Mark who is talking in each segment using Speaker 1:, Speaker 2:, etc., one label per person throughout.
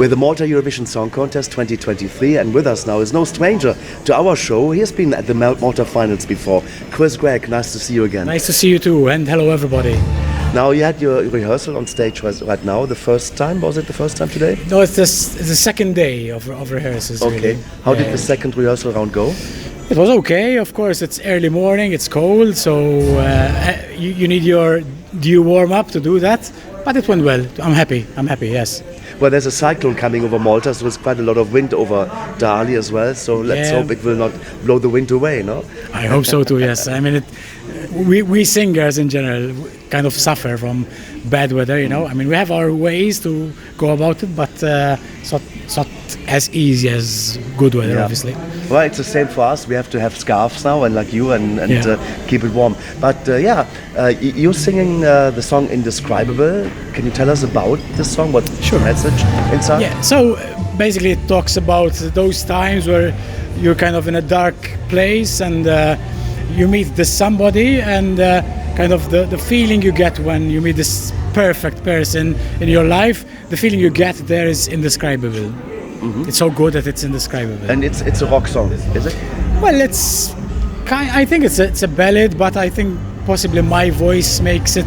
Speaker 1: with the Malta Eurovision Song Contest 2023, and with us now is no stranger to our show. He has been at the Malta finals before. Chris Grech, nice to see you again.
Speaker 2: Nice to see you too, and hello everybody.
Speaker 1: Now, you had your rehearsal on stage right now. The first time, was it the first time today?
Speaker 2: No, it's the second day of rehearsals.
Speaker 1: Okay.
Speaker 2: Really.
Speaker 1: How did the second rehearsal round go?
Speaker 2: It was okay. Of course, it's early morning, it's cold, so you need your due warm up to do that. But it went well. I'm happy, yes.
Speaker 1: Well, there's a cyclone coming over Malta, so there's quite a lot of wind over Dali as well. So let's hope it will not blow the wind away, no?
Speaker 2: I hope so too, yes. I mean, we singers in general kind of suffer from bad weather, you know. I mean, we have our ways to go about it, but it's not as easy as good weather, obviously.
Speaker 1: Well, it's the same for us. We have to have scarves now, and like you, and keep it warm. But you're singing the song Indiscribable. Can you tell us about this song? What's the message inside?
Speaker 2: Yeah, so basically it talks about those times where you're kind of in a dark place and you meet this somebody, and kind of the feeling you get when you meet this perfect person in your life, the feeling you get there is indescribable. Mm-hmm. It's so good that it's indescribable.
Speaker 1: And it's a rock song, is it?
Speaker 2: Well, I think it's a ballad, but I think possibly my voice makes it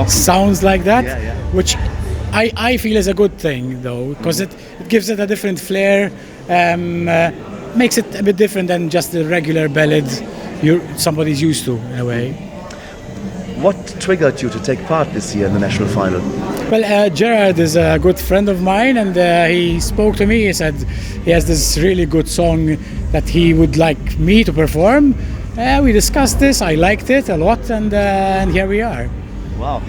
Speaker 2: sounds like that, which I feel is a good thing though, because it gives it a different flair, makes it a bit different than just the regular ballad somebody's used to in a way.
Speaker 1: What triggered you to take part this year in the national final?
Speaker 2: Well, Gerard is a good friend of mine, and he spoke to me. He said he has this really good song that he would like me to perform. We discussed this. I liked it a lot, and here we are.
Speaker 1: Wow.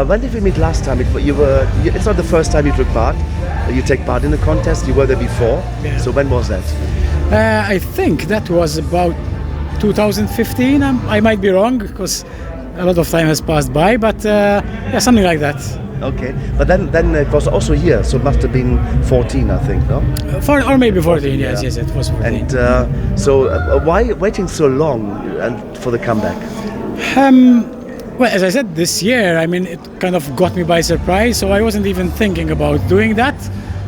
Speaker 1: When did we meet last time? It's not the first time you took part. You take part in the contest. You were there before. Yeah. So when was that?
Speaker 2: I think that was about 2015. I might be wrong because a lot of time has passed by, but something like that.
Speaker 1: Okay, but then it was also here, so it must have been 14, I think, no?
Speaker 2: Or maybe 14, yes, it was 14.
Speaker 1: And why waiting so long for the comeback?
Speaker 2: Well, as I said, this year, I mean, it kind of got me by surprise, so I wasn't even thinking about doing that.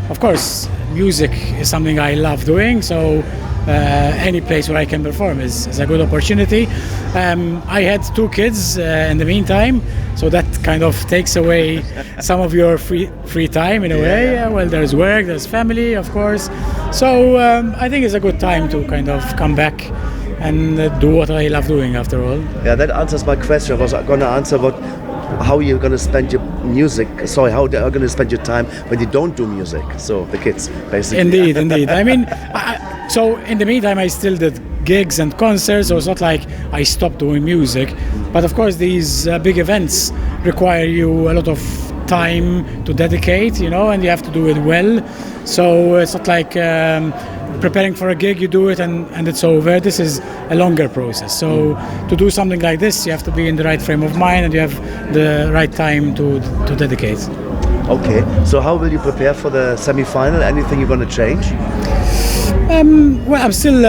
Speaker 2: Of course, music is something I love doing, so any place where I can perform is a good opportunity. I had 2 kids in the meantime, so that kind of takes away some of your free time in a way. Well, there's work, there's family, of course. So I think it's a good time to kind of come back and do what I love doing after all. Yeah,
Speaker 1: that answers my question. I was going to answer how you're going to spend your how they're going to spend your time when you don't do music. So the kids, basically.
Speaker 2: Indeed. I mean, so in the meantime, I still did gigs and concerts, so it's not like I stopped doing music. But of course, these big events require you a lot of time to dedicate, you know, and you have to do it well. So it's not like preparing for a gig, you do it and it's over. This is a longer process. So to do something like this, you have to be in the right frame of mind and you have the right time to dedicate.
Speaker 1: Okay, so how will you prepare for the semi-final? Anything you're going to change?
Speaker 2: Well, I'm still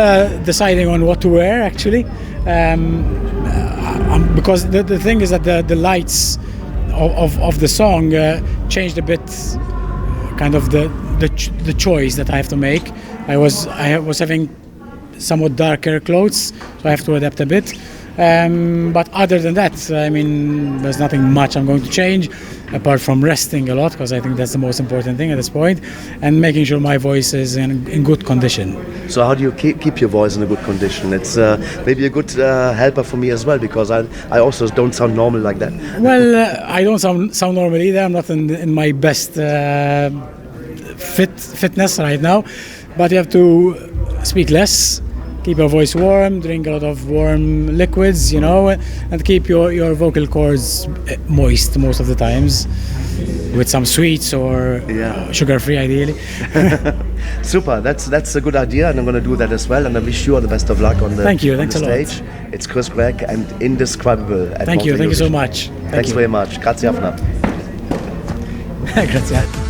Speaker 2: deciding on what to wear, actually, because the thing is that the lights of the song changed a bit, kind of the choice that I have to make. I was having somewhat darker clothes, so I have to adapt a bit. But other than that, I mean, there's nothing much I'm going to change, apart from resting a lot, because I think that's the most important thing at this point, and making sure my voice is in good condition.
Speaker 1: So how do you keep your voice in a good condition? It's maybe a good helper for me as well, because I also don't sound normal like that.
Speaker 2: Well, I don't sound normal either. I'm not in my best fitness right now, but you have to speak less, keep your voice warm, drink a lot of warm liquids, you know, and keep your vocal cords moist most of the times, with some sweets or sugar-free ideally.
Speaker 1: Super, that's a good idea, and I'm going to do that as well, and I wish you all the best of luck on the stage. It's Chris Grech and Indescribable at Malta Eurovision.
Speaker 2: Thank you so much.
Speaker 1: Thanks very much. Grazie, Afna.
Speaker 2: Grazie.